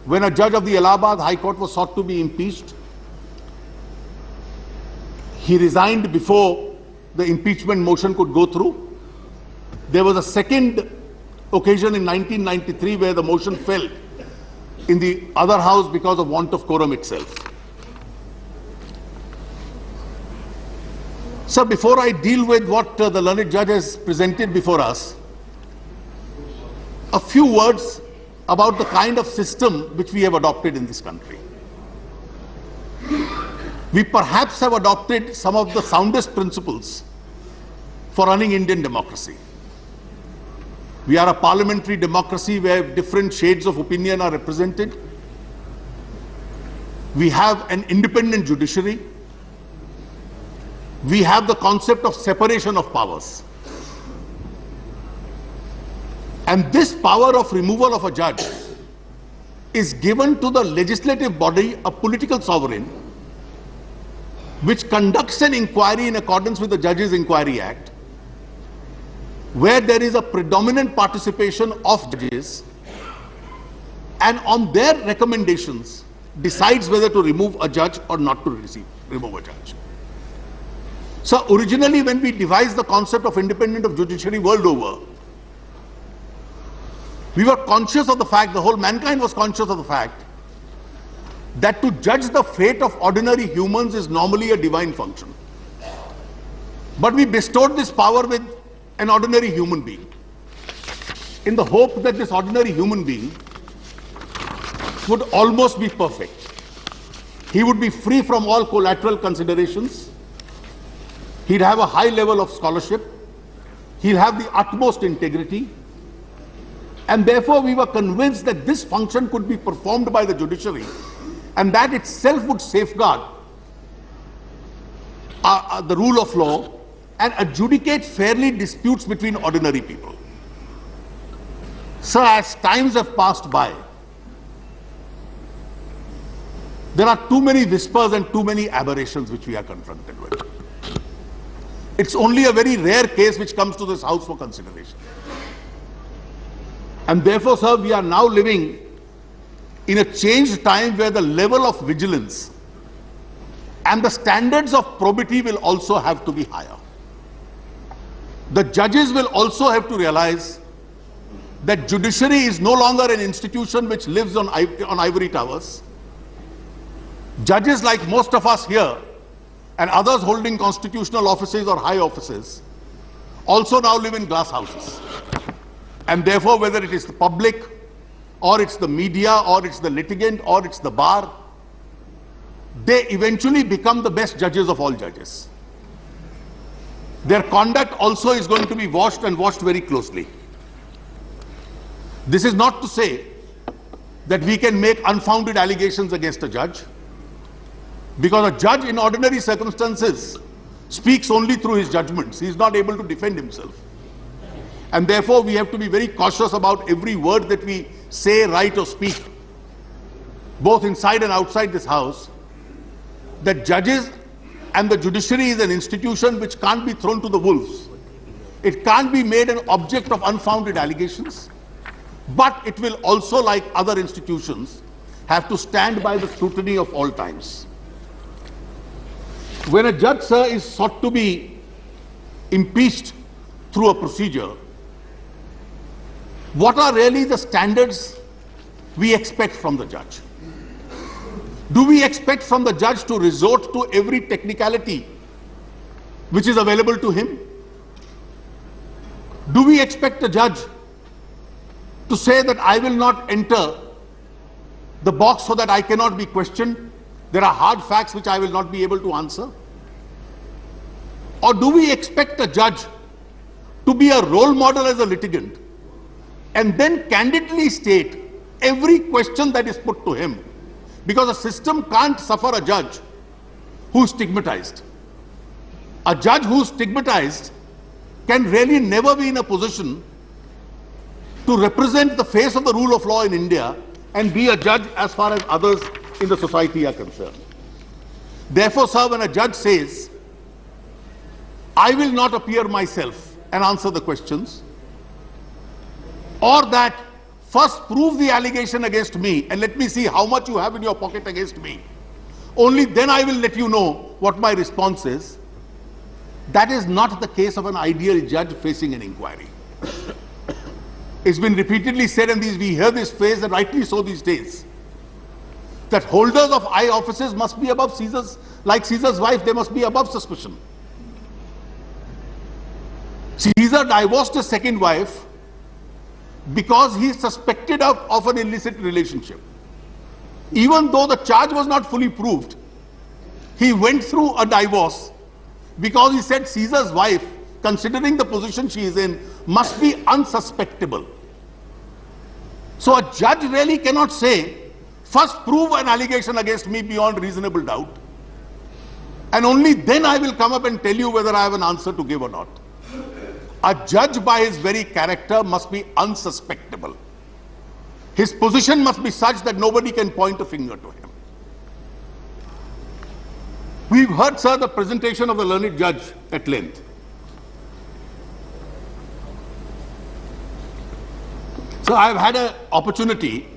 when a judge of the Allahabad High Court was sought to be impeached, he resigned before the impeachment motion could go through. There was a second occasion in 1993 where the motion fell in the other house because of want of quorum itself. So before I deal with what the learned judge has presented before us, a few words about the kind of system which we have adopted in this country. We perhaps have adopted some of the soundest principles for running Indian democracy. We are a parliamentary democracy where different shades of opinion are represented. We have an independent judiciary. We have the concept of separation of powers. And this power of removal of a judge is given to the legislative body, a political sovereign, which conducts an inquiry in accordance with the Judges Inquiry Act, where there is a predominant participation of judges, and on their recommendations decides whether to remove a judge or not to remove a judge. So originally, when we devised the concept of independence of judiciary world over, we were conscious of the fact, the whole mankind was conscious of the fact, that to judge the fate of ordinary humans is normally a divine function. But we bestowed this power with an ordinary human being, in the hope that this ordinary human being would almost be perfect. He would be free from all collateral considerations. He'd have a high level of scholarship. He'll have the utmost integrity. And therefore, we were convinced that this function could be performed by the judiciary, and that itself would safeguard the rule of law and adjudicate fairly disputes between ordinary people. So as times have passed by, there are too many whispers and too many aberrations which we are confronted with. It's only a very rare case which comes to this house for consideration. And therefore, sir, we are now living in a changed time where the level of vigilance and the standards of probity will also have to be higher. The judges will also have to realize that judiciary is no longer an institution which lives on ivory towers. Judges, like most of us here and others holding constitutional offices or high offices, also now live in glass houses. And therefore, whether it is the public, or it's the media, or it's the litigant, or it's the bar, they eventually become the best judges of all judges. Their conduct also is going to be watched, and watched very closely. This is not to say that we can make unfounded allegations against a judge, because a judge in ordinary circumstances speaks only through his judgments. He is not able to defend himself. And therefore, we have to be very cautious about every word that we say, write, or speak, both inside and outside this house, that judges and the judiciary is an institution which can't be thrown to the wolves. It can't be made an object of unfounded allegations, but it will also, like other institutions, have to stand by the scrutiny of all times. When a judge, sir, is sought to be impeached through a procedure, what are really the standards we expect from the judge? Do we expect from the judge to resort to every technicality which is available to him? Do we expect a judge to say that I will not enter the box so that I cannot be questioned? There are hard facts which I will not be able to answer. Or do we expect a judge to be a role model as a litigant and then candidly state every question that is put to him? Because a system can't suffer a judge who is stigmatized. A judge who is stigmatized can really never be in a position to represent the face of the rule of law in India and be a judge as far as others in the society are concerned. Therefore, sir, when a judge says, I will not appear myself and answer the questions, or that first prove the allegation against me and let me see how much you have in your pocket against me. Only then I will let you know what my response is. That is not the case of an ideal judge facing an inquiry. It's been repeatedly said, and we hear this phrase, and rightly so these days, that holders of high offices must be above Caesar's, like Caesar's wife, they must be above suspicion. Caesar divorced his second wife because he suspected of an illicit relationship. Even though the charge was not fully proved, he went through a divorce because he said Caesar's wife, considering the position she is in, must be unsuspectable. So a judge really cannot say, first prove an allegation against me beyond reasonable doubt, and only then I will come up and tell you whether I have an answer to give or not. A judge by his very character must be unsuspectable. His position must be such that nobody can point a finger to him. We've heard, sir, the presentation of the learned judge at length. So I've had an opportunity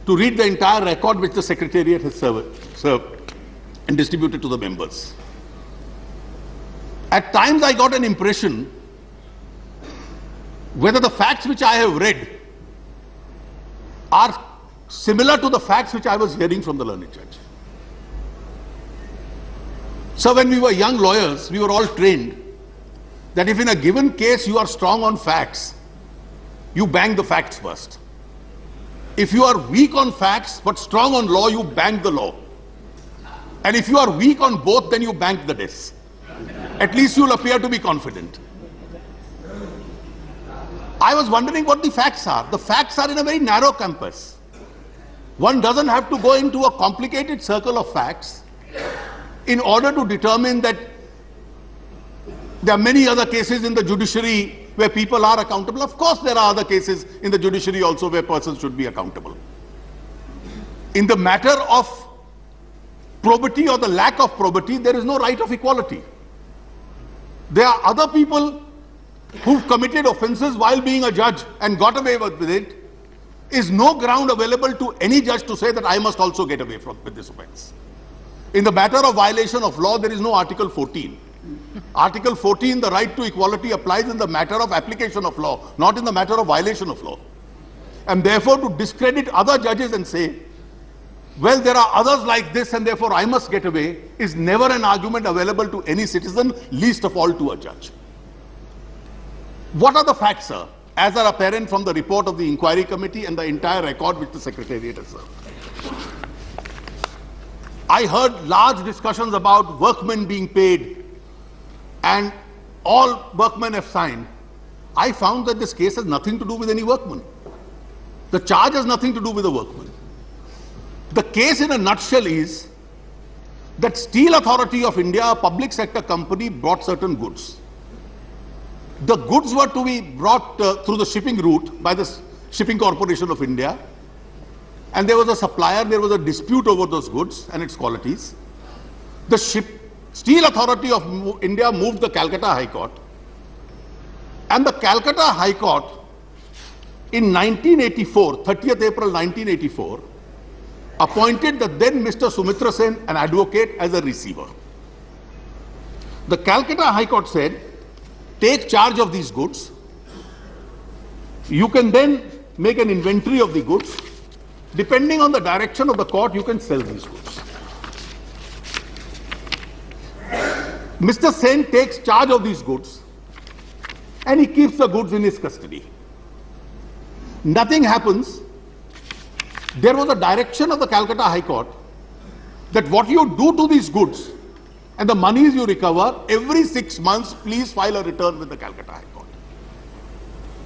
to read the entire record which the Secretariat has served and distributed to the members. At times I got an impression whether the facts which I have read are similar to the facts which I was hearing from the learned judge. So when we were young lawyers, we were all trained that if in a given case you are strong on facts, you bang the facts first. If you are weak on facts but strong on law, you bang the law. And if you are weak on both, then you bang the desk. At least you'll appear to be confident. I was wondering what the facts are. The facts are in a very narrow compass. One doesn't have to go into a complicated circle of facts in order to determine that there are many other cases in the judiciary where people are accountable. Of course, there are other cases in the judiciary also where persons should be accountable. In the matter of probity or the lack of probity, there is no right of equality. There are other people who've committed offenses while being a judge and got away with it. Is no ground available to any judge to say that I must also get away with this offense. In the matter of violation of law, there is no Article 14. Article 14, the right to equality, applies in the matter of application of law, not in the matter of violation of law. And therefore, to discredit other judges and say, well, there are others like this and therefore I must get away, is never an argument available to any citizen, least of all to a judge. What are the facts, sir, as are apparent from the report of the inquiry committee and the entire record which the Secretariat has served? I heard large discussions about workmen being paid and all workmen have signed. I found that this case has nothing to do with any workman. The charge has nothing to do with the workman. The case in a nutshell is that Steel Authority of India, a public sector company, brought certain goods. The goods were to be brought through the shipping route by the Shipping Corporation of India, and there was a supplier, there was a dispute over those goods and its qualities. The Steel Authority of India moved the Calcutta High Court, and the Calcutta High Court in 1984, 30th April 1984, appointed the then Mr. Sumitra Sen, an advocate, as a receiver. The Calcutta High Court said, take charge of these goods. You can then make an inventory of the goods. Depending on the direction of the court, you can sell these goods. Mr. Sen takes charge of these goods and he keeps the goods in his custody. Nothing happens. There was a direction of the Calcutta High Court that what you do to these goods and the monies you recover, every 6 months, please file a return with the Calcutta High Court.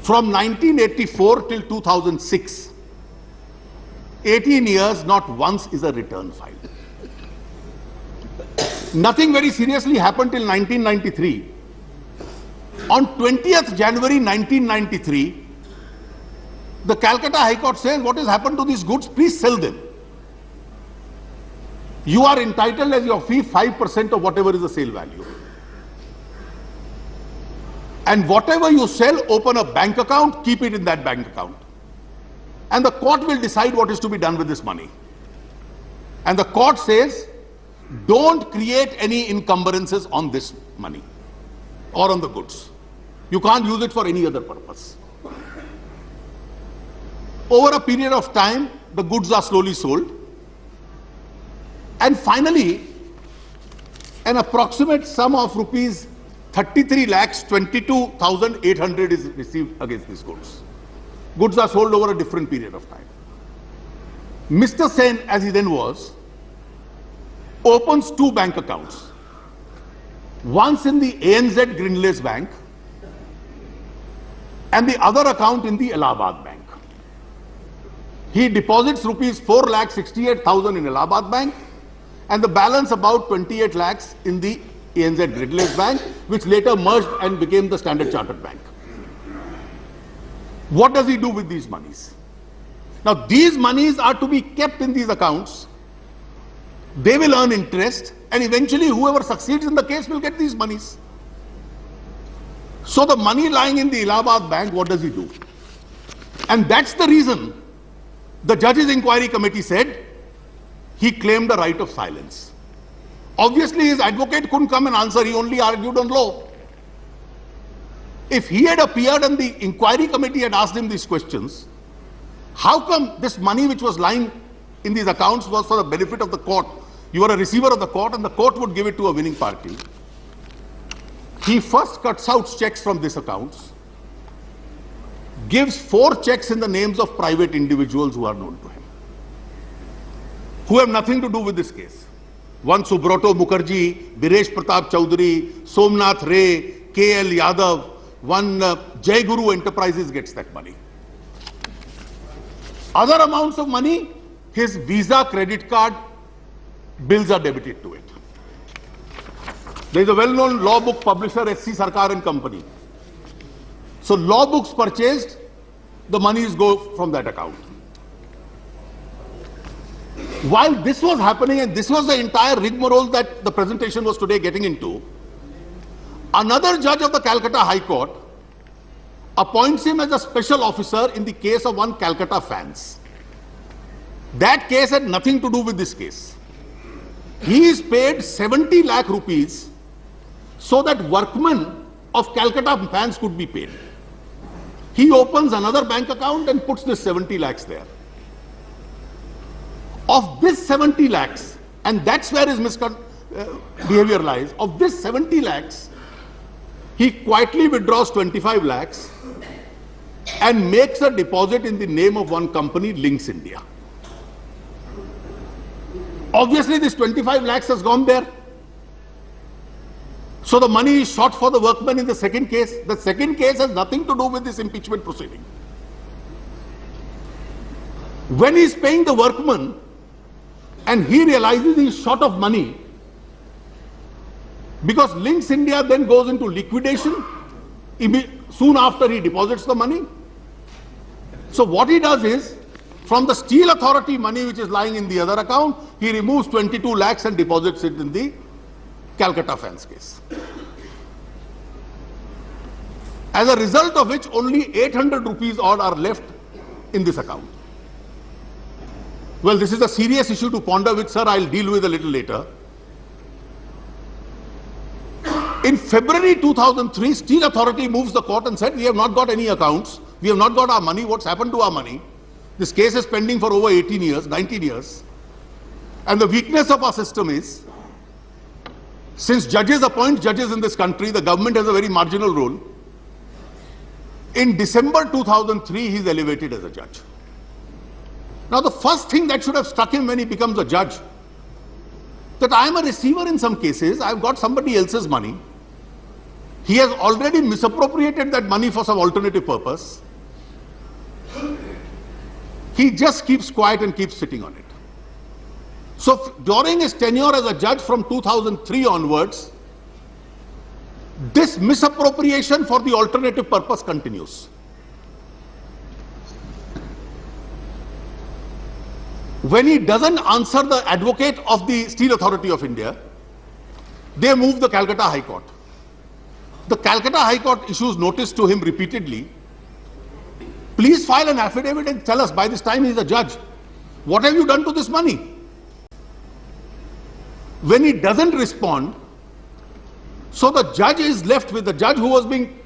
From 1984 till 2006, 18 years, not once is a return filed. Nothing very seriously happened till 1993. On 20th January 1993, the Calcutta High Court says, what has happened to these goods? Please sell them. You are entitled as your fee 5% of whatever is the sale value. And whatever you sell, open a bank account, keep it in that bank account. and the court will decide what is to be done with this money. And the court says, don't create any encumbrances on this money or on the goods. You can't use it for any other purpose. Over a period of time, the goods are slowly sold. And finally, an approximate sum of rupees 33,22,800 is received against these goods. Goods are sold over a different period of time. Mr. Sen, as he then was, opens two bank accounts. Once in the ANZ Grindlays Bank and the other account in the Allahabad Bank. He deposits rupees 4,68,000 in Allahabad Bank and the balance about 28 lakhs in the ANZ Grindlays Bank, which later merged and became the Standard Chartered Bank. What does he do with these monies? Now, these monies are to be kept in these accounts. They will earn interest, and eventually whoever succeeds in the case will get these monies. So the money lying in the Allahabad Bank, what does he do? And that's the reason the Judges' Inquiry Committee said he claimed a right of silence. Obviously, his advocate couldn't come and answer. He only argued on law. If he had appeared and the inquiry committee had asked him these questions, how come this money which was lying in these accounts was for the benefit of the court? You are a receiver of the court and the court would give it to a winning party. He first cuts out checks from these accounts, gives 4 checks in the names of private individuals who are known to him, who have nothing to do with this case. One Subroto Mukherjee, Biresh Pratap Chaudhary, Somnath Ray, K.L. Yadav, one Jai Guru Enterprises gets that money. Other amounts of money, his Visa credit card bills are debited to it. There is a well-known law book publisher, S.C. Sarkar and Company. So law books purchased, the monies go from that account. While this was happening, and this was the entire rigmarole that the presentation was today getting into, another judge of the Calcutta High Court appoints him as a special officer in the case of one Calcutta Fans. That case had nothing to do with this case. He is paid 70 lakh rupees so that workmen of Calcutta Fans could be paid. He opens another bank account and puts this 70 lakhs there. Of this 70 lakhs, and that's where his behavior lies, of this 70 lakhs, he quietly withdraws 25 lakhs and makes a deposit in the name of one company, Links India. Obviously, this 25 lakhs has gone there. So the money is short for the workmen in the second case. The second case has nothing to do with this impeachment proceeding. When he is paying the workman and he realizes he is short of money, because Links India then goes into liquidation soon after he deposits the money. So what he does is, from the Steel Authority money which is lying in the other account, he removes 22 lakhs and deposits it in the Calcutta Fans case. As a result of which, only 800 rupees odd are left in this account. Well, this is a serious issue to ponder, which, sir, I'll deal with a little later. In February 2003, Steel Authority moves the court and said, we have not got any accounts, we have not got our money, what's happened to our money? This case is pending for over 18 years, 19 years. And the weakness of our system is, since judges appoint judges in this country, the government has a very marginal role. In December 2003, he is elevated as a judge. Now, the first thing that should have struck him when he becomes a judge, that I am a receiver in some cases, I have got somebody else's money. He has already misappropriated that money for some alternative purpose. He just keeps quiet and keeps sitting on it. So during his tenure as a judge from 2003 onwards, this misappropriation for the alternative purpose continues. When he doesn't answer the advocate of the Steel Authority of India, they move the Calcutta High Court. The Calcutta High Court issues notice to him repeatedly, please file an affidavit and tell us, by this time he's a judge, what have you done to this money? When he doesn't respond, so the judge is left with the judge who was being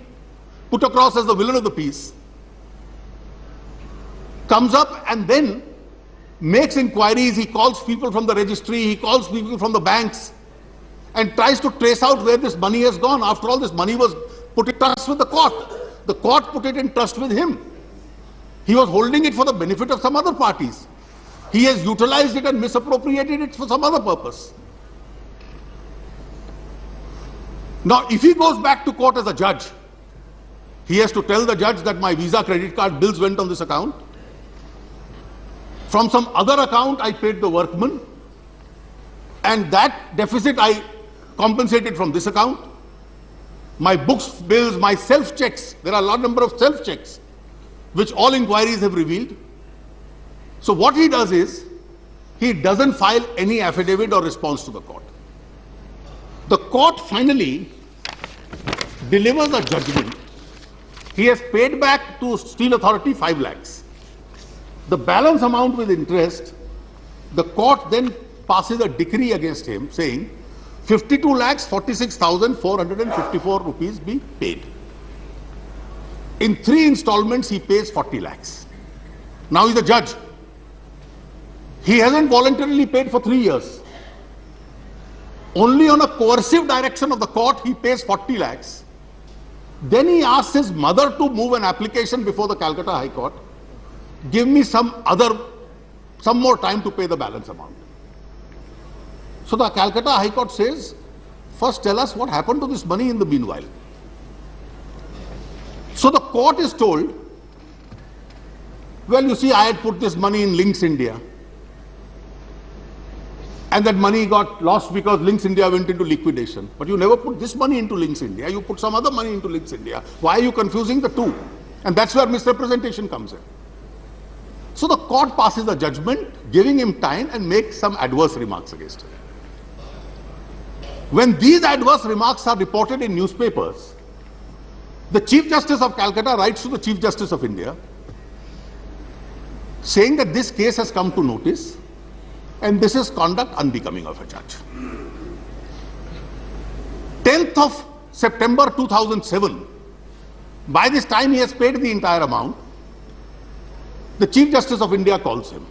put across as the villain of the piece, comes up and then makes inquiries. He calls people from the registry, he calls people from the banks and tries to trace out where this money has gone. After all, this money was put in trust with the court. The court put it in trust with him. He was holding it for the benefit of some other parties. He has utilized it and misappropriated it for some other purpose. Now, if he goes back to court as a judge, he has to tell the judge that my Visa credit card bills went on this account. From some other account, I paid the workman, and that deficit I compensated from this account. My books, bills, my self-checks, there are a large number of self-checks, which all inquiries have revealed. So what he does is, he doesn't file any affidavit or response to the court. The court finally delivers a judgment. He has paid back to Steel Authority 5 lakhs. The balance amount with interest, the court then passes a decree against him saying 52 lakhs 46,454 rupees be paid. In 3 installments he pays 40 lakhs. Now he's a judge. He hasn't voluntarily paid for 3 years. Only on a coercive direction of the court he pays 40 lakhs. Then he asks his mother to move an application before the Calcutta High Court. Give me some more time to pay the balance amount. So the Calcutta High Court says, first tell us what happened to this money in the meanwhile. So the court is told, well, you see, I had put this money in Links India. And that money got lost because Links India went into liquidation. But you never put this money into Links India. You put some other money into Links India. Why are you confusing the two? And that's where misrepresentation comes in. So the court passes a judgment, giving him time and makes some adverse remarks against him. When these adverse remarks are reported in newspapers, the Chief Justice of Calcutta writes to the Chief Justice of India saying that this case has come to notice and this is conduct unbecoming of a judge. 10th of September 2007, by this time he has paid the entire amount. The Chief Justice of India calls him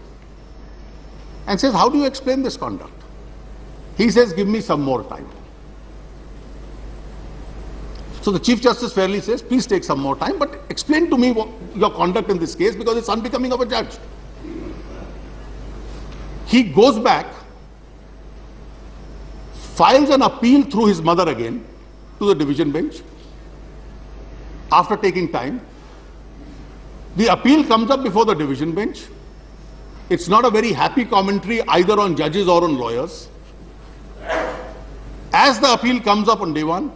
and says, how do you explain this conduct? He says, give me some more time. So the Chief Justice fairly says, please take some more time, but explain to me your conduct in this case because it's unbecoming of a judge. He goes back, files an appeal through his mother again to the division bench. After taking time, the appeal comes up before the division bench. It's not a very happy commentary either on judges or on lawyers. As the appeal comes up on day one,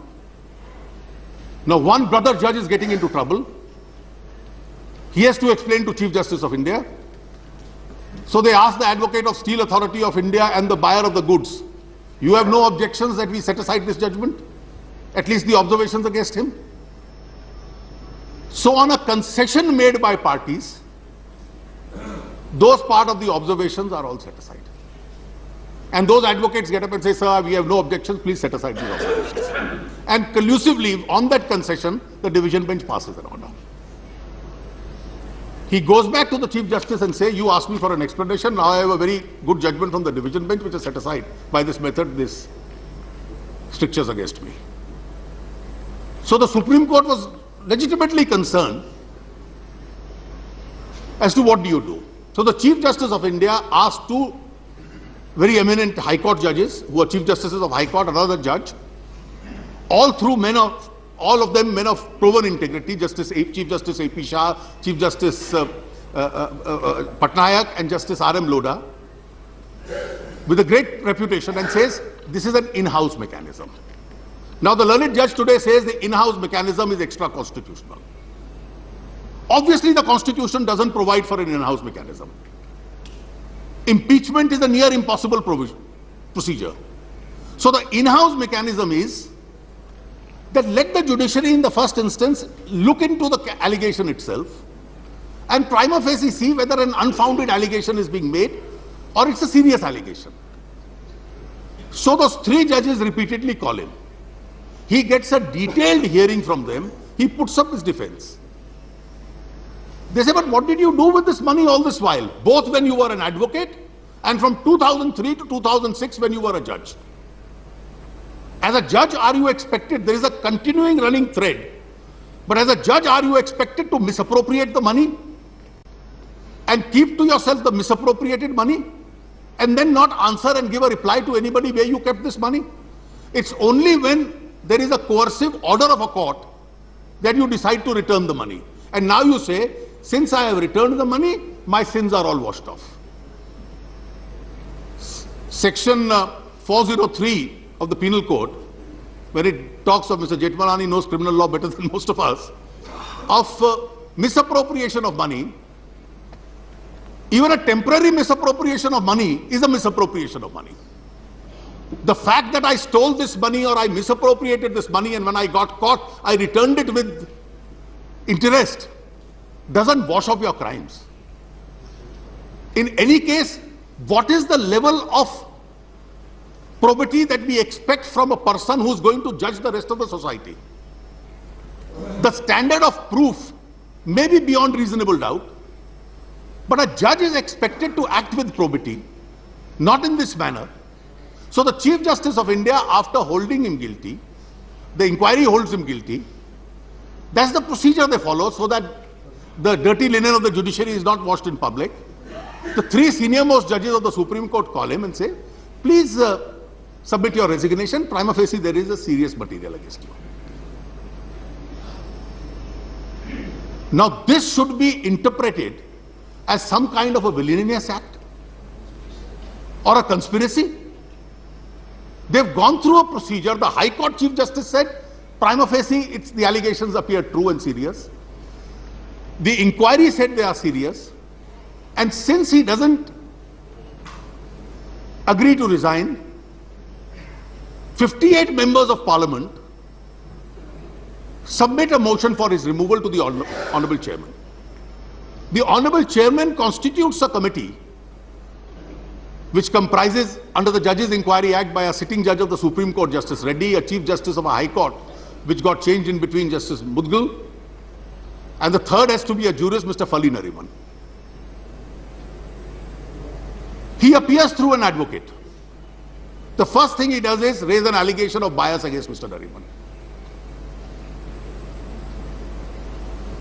now one brother judge is getting into trouble. He has to explain to Chief Justice of India. So they ask the advocate of Steel Authority of India and the buyer of the goods, you have no objections that we set aside this judgment? At least the observations against him? So on a concession made by parties, those part of the observations are all set aside. And those advocates get up and say, sir, we have no objections, please set aside these observations. And collusively, on that concession, the division bench passes an order. He goes back to the Chief Justice and says, you asked me for an explanation, now I have a very good judgment from the division bench which is set aside by this method, this strictures against me. So the Supreme Court was legitimately concerned as to what do you do. So the Chief Justice of India asked two very eminent High Court judges who are Chief Justices of High Court, another judge, all of them men of proven integrity, Chief Justice A.P. Shah, Chief Justice Patnaik and Justice R.M. Lodha, with a great reputation, and says this is an in-house mechanism. Now the learned judge today says the in-house mechanism is extra-constitutional. Obviously the Constitution doesn't provide for an in-house mechanism. Impeachment is a near impossible procedure. So the in-house mechanism is that let the judiciary in the first instance look into the allegation itself and prima facie see whether an unfounded allegation is being made or it's a serious allegation. So those three judges repeatedly call him. He gets a detailed hearing from them. He puts up his defense. They say, but what did you do with this money all this while? Both when you were an advocate and from 2003 to 2006 when you were a judge. As a judge, are you expected, there is a continuing running thread, but as a judge, are you expected to misappropriate the money and keep to yourself the misappropriated money and then not answer and give a reply to anybody where you kept this money? It's only when there is a coercive order of a court that you decide to return the money. And now you say, since I have returned the money, my sins are all washed off. Section 403 of the Penal Code, where it talks of, Mr. Jethmalani knows criminal law better than most of us, of misappropriation of money. Even a temporary misappropriation of money is a misappropriation of money. The fact that I stole this money or I misappropriated this money and when I got caught, I returned it with interest doesn't wash off your crimes. In any case, what is the level of probity that we expect from a person who's going to judge the rest of the society? The standard of proof may be beyond reasonable doubt, but a judge is expected to act with probity, not in this manner. So the Chief Justice of India, after holding him guilty, the inquiry holds him guilty. That's the procedure they follow so that the dirty linen of the judiciary is not washed in public. The three senior most judges of the Supreme Court call him and say, please submit your resignation. Prima facie, there is a serious material against you. Now, this should be interpreted as some kind of a villainous act or a conspiracy. They've gone through a procedure. The High Court Chief Justice said, prima facie, the allegations appear true and serious. The inquiry said they are serious. And since he doesn't agree to resign, 58 members of Parliament submit a motion for his removal to the Honourable Chairman. The Honourable Chairman constitutes a committee which comprises, under the Judges Inquiry Act, by a sitting judge of the Supreme Court, Justice Reddy, a Chief Justice of a High Court, which got changed in between, Justice Mudgal, and the third has to be a jurist, Mr. Fali Nariman. He appears through an advocate. The first thing he does is raise an allegation of bias against Mr. Nariman.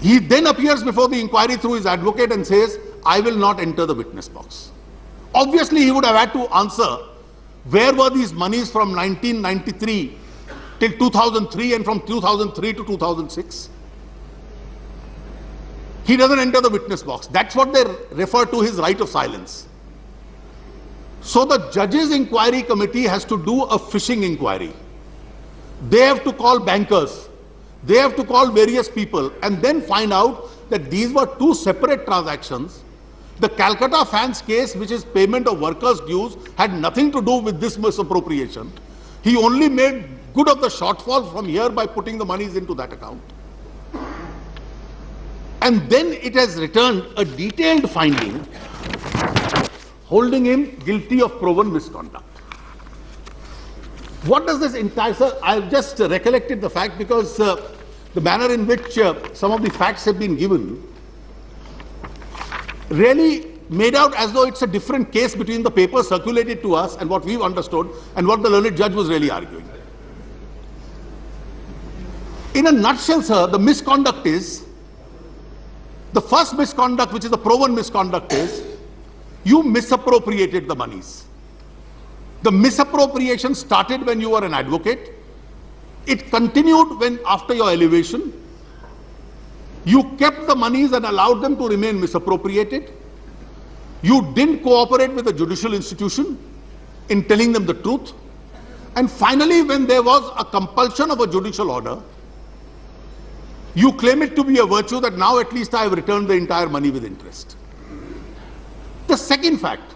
He then appears before the inquiry through his advocate and says, I will not enter the witness box. Obviously, he would have had to answer, where were these monies from 1993 till 2003 and from 2003 to 2006? He doesn't enter the witness box. That's what they refer to his right of silence. So the Judges Inquiry Committee has to do a fishing inquiry. They have to call bankers. They have to call various people and then find out that these were two separate transactions. The Calcutta fans case, which is payment of workers' dues, had nothing to do with this misappropriation. He only made good of the shortfall from here by putting the monies into that account. And then it has returned a detailed finding holding him guilty of proven misconduct. What does this entire, sir? I've just recollected the fact because the manner in which some of the facts have been given really made out as though it's a different case between the papers circulated to us and what we've understood and what the learned judge was really arguing. In a nutshell, sir, the misconduct is, the first misconduct, which is the proven misconduct, is you misappropriated the monies. The misappropriation started when you were an advocate. It continued when, after your elevation, you kept the monies and allowed them to remain misappropriated. You didn't cooperate with the judicial institution in telling them the truth. And finally, when there was a compulsion of a judicial order, you claim it to be a virtue that now at least I have returned the entire money with interest. The second fact,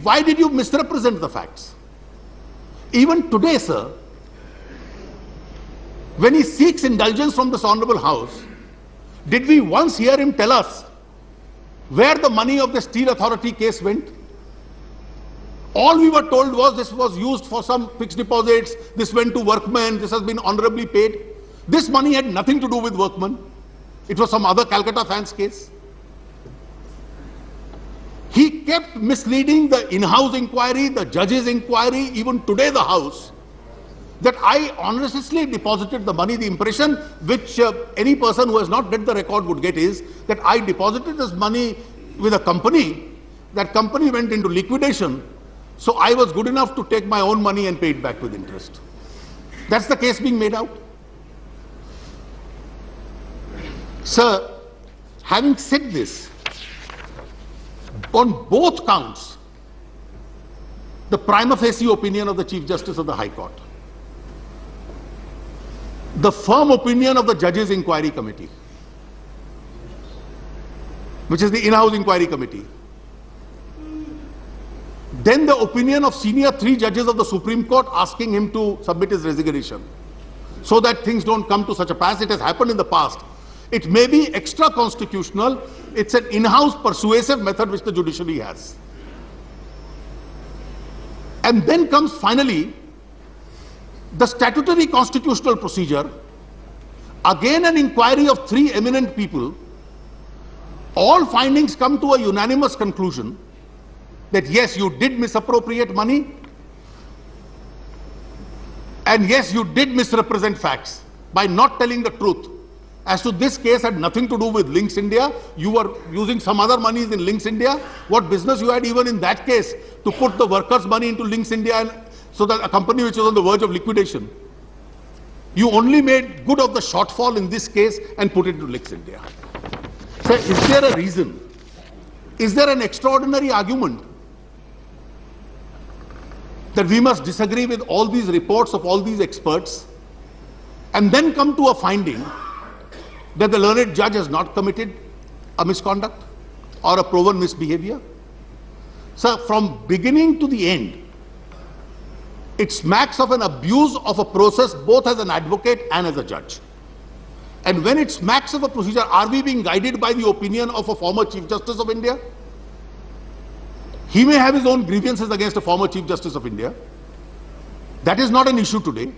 why did you misrepresent the facts? Even today, sir, when he seeks indulgence from this Honourable House, Did we once hear him tell us where the money of the Steel Authority case went? All we were told was this was used for some fixed deposits, this went to workmen, this has been honorably paid. This money had nothing to do with workmen. It was some other Calcutta fans case. He kept misleading the in-house inquiry, the judge's inquiry, even today the House, that I honestly deposited the money. The impression which any person who has not read the record would get is that I deposited this money with a company. That company went into liquidation. So I was good enough to take my own money and pay it back with interest. That's the case being made out. Sir, having said this, on both counts, the prima facie opinion of the Chief Justice of the High Court, the firm opinion of the Judges' Inquiry Committee, which is the in-house inquiry committee, then the opinion of senior 3 judges of the Supreme Court asking him to submit his resignation, so that things don't come to such a pass. It has happened in the past. It may be extra constitutional. It's an in-house persuasive method which the judiciary has. And then comes finally the statutory constitutional procedure, again an inquiry of 3 eminent people. All findings come to a unanimous conclusion that yes, you did misappropriate money, and yes, you did misrepresent facts by not telling the truth. As to this case had nothing to do with Links India, you were using some other monies in Links India. What business you had even in that case to put the workers' money into Links India, and so that a company which was on the verge of liquidation? You only made good of the shortfall in this case and put it into Links India. So is there a reason? Is there an extraordinary argument that we must disagree with all these reports of all these experts and then come to a finding that the learned judge has not committed a misconduct or a proven misbehavior? So from beginning to the end, it smacks of an abuse of a process both as an advocate and as a judge. And when it smacks of a procedure, are we being guided by the opinion of a former Chief Justice of India? He may have his own grievances against a former Chief Justice of India. That is not an issue today.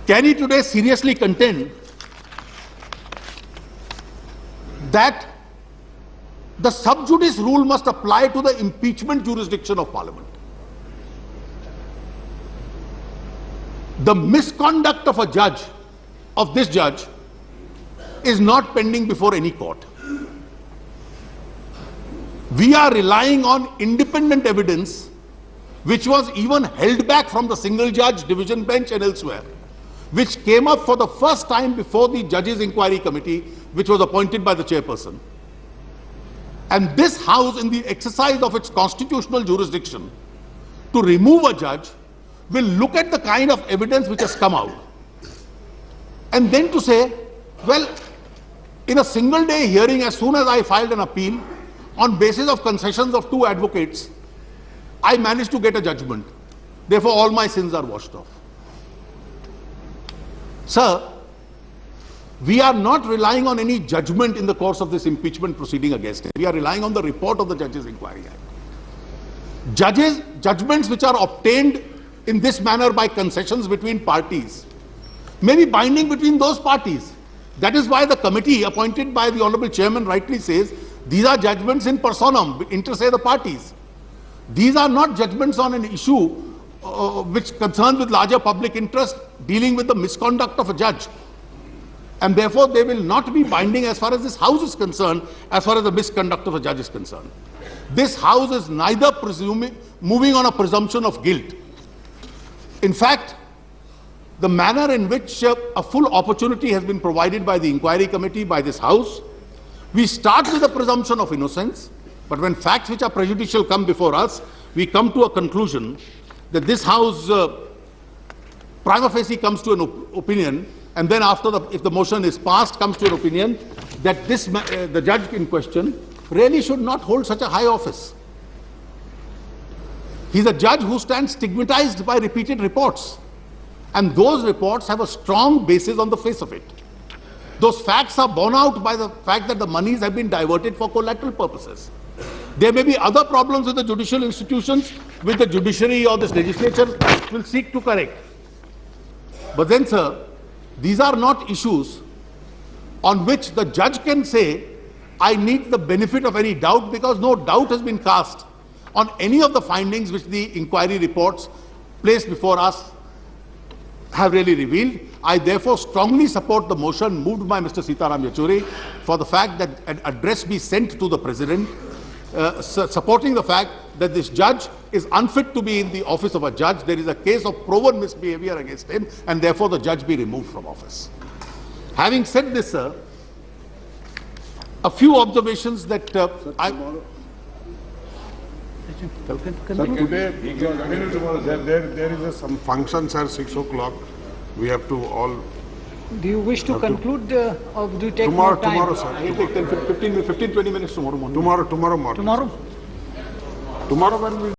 Can he today seriously contend that the sub judice rule must apply to the impeachment jurisdiction of Parliament? The misconduct of a judge, of this judge, is not pending before any court. We are relying on independent evidence which was even held back from the single judge division bench and elsewhere, which came up for the first time before the Judges' Inquiry Committee, which was appointed by the chairperson. And this House, in the exercise of its constitutional jurisdiction to remove a judge, will look at the kind of evidence which has come out and then to say, well, in a single day hearing, as soon as I filed an appeal on basis of concessions of 2 advocates, I managed to get a judgment. Therefore, all my sins are washed off. Sir, we are not relying on any judgment in the course of this impeachment proceeding against him. We are relying on the report of the Judges' Inquiry Act. Judgments which are obtained in this manner by concessions between parties may be binding between those parties. That is why the committee appointed by the Honorable Chairman rightly says these are judgments in personam, inter se the parties. These are not judgments on an issue which concerns with larger public interest dealing with the misconduct of a judge. And therefore they will not be binding as far as this House is concerned, as far as the misconduct of a judge is concerned. This House is neither moving on a presumption of guilt. In fact, the manner in which a full opportunity has been provided by the inquiry committee, by this House, we start with a presumption of innocence, but when facts which are prejudicial come before us, we come to a conclusion that this House prima facie comes to an opinion, and then after if the motion is passed, comes to an opinion that the judge in question really should not hold such a high office. He's a judge who stands stigmatized by repeated reports, and those reports have a strong basis on the face of it. Those facts are borne out by the fact that the monies have been diverted for collateral purposes. There may be other problems with the judicial institutions, which the judiciary or this legislature will seek to correct. But then, sir, these are not issues on which the judge can say, I need the benefit of any doubt, because no doubt has been cast on any of the findings which the inquiry reports placed before us have really revealed. I therefore strongly support the motion moved by Mr. Sitaram Yechury for the fact that an address be sent to the President, supporting the fact that this judge is unfit to be in the office of a judge. There is a case of proven misbehavior against him, and therefore the judge be removed from office. Having said this, sir, a few observations that Today, there is some functions at 6 o'clock. We have to all. Do you wish to conclude or do you take Tomorrow, more time? tomorrow, sir. I will take 15, 20 minutes tomorrow morning. Tomorrow morning. Tomorrow? Tomorrow when we